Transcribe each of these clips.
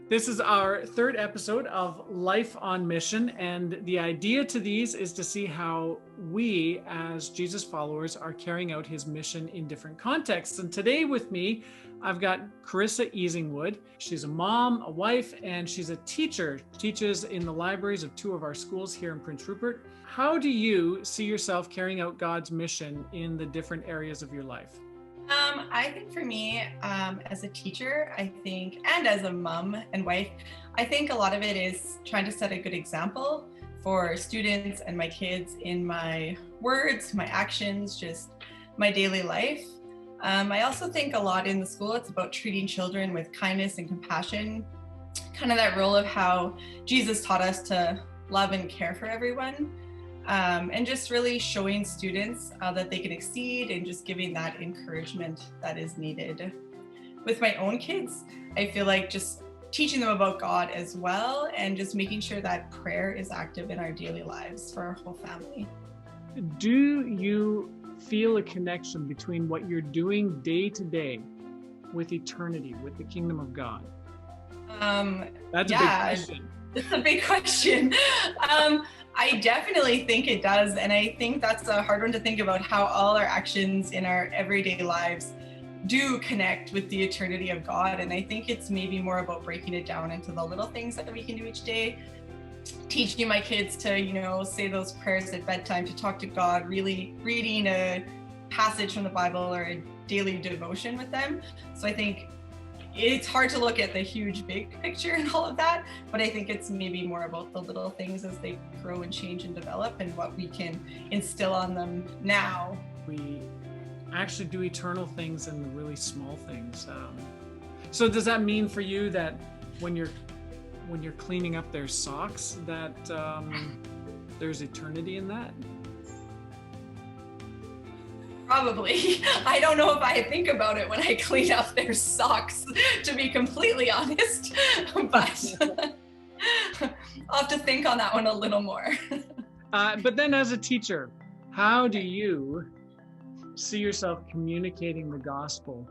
This is our third episode of Life on Mission, and the idea to these is to see how we, as Jesus followers, are carrying out his mission in different contexts. And today with me, I've got Corissa Easingwood. She's a mom, a wife, and she's a teacher, teaches in the libraries of two of our schools here in Prince Rupert. How do you see yourself carrying out God's mission in the different areas of your life? I think for me, as a teacher, and as a mom and wife, I think a lot of it is trying to set a good example for students and my kids in my words, my actions, just my daily life. I also think a lot in the school, it's about treating children with kindness and compassion, kind of that role of how Jesus taught us to love and care for everyone. And just really showing students that they can exceed and just giving that encouragement that is needed. With my own kids, I feel like just teaching them about God as well and just making sure that prayer is active in our daily lives for our whole family. Do you feel a connection between what you're doing day to day with eternity, with the kingdom of God? That's a big question. It's a big question. I definitely think it does. And I think that's a hard one to think about, how all our actions in our everyday lives do connect with the eternity of God. And I think it's maybe more about breaking it down into the little things that we can do each day, teaching my kids to, say those prayers at bedtime, to talk to God, really reading a passage from the Bible or a daily devotion with them. So I think it's hard to look at the huge big picture and all of that, but I think it's maybe more about the little things as they grow and change and develop and what we can instill on them now. We actually do eternal things in the really small things. So does that mean for you that when you're cleaning up their socks, that there's eternity in that? Probably. I don't know if I think about it when I clean up their socks, to be completely honest, but I'll have to think on that one a little more. But then as a teacher, how do you see yourself communicating the gospel?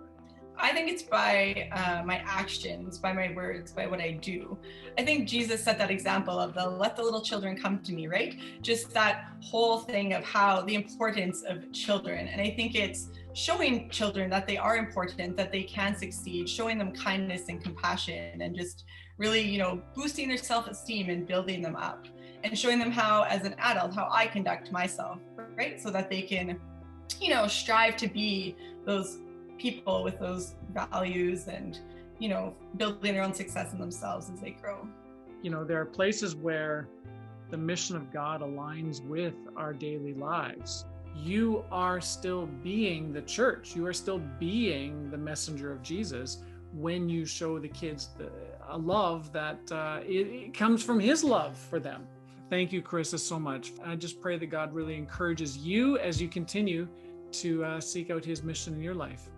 I think it's by my actions, by my words, by what I do. I think Jesus set that example of let the little children come to me, right? Just that whole thing of how the importance of children. And I think it's showing children that they are important, that they can succeed, showing them kindness and compassion, and just really, boosting their self-esteem and building them up, and showing them how, as an adult, how I conduct myself, right? So that they can, strive to be those people with those values and, building their own success in themselves as they grow. There are places where the mission of God aligns with our daily lives. You are still being the church. You are still being the messenger of Jesus when you show the kids a love that it comes from his love for them. Thank you, Corissa, so much. I just pray that God really encourages you as you continue to seek out his mission in your life.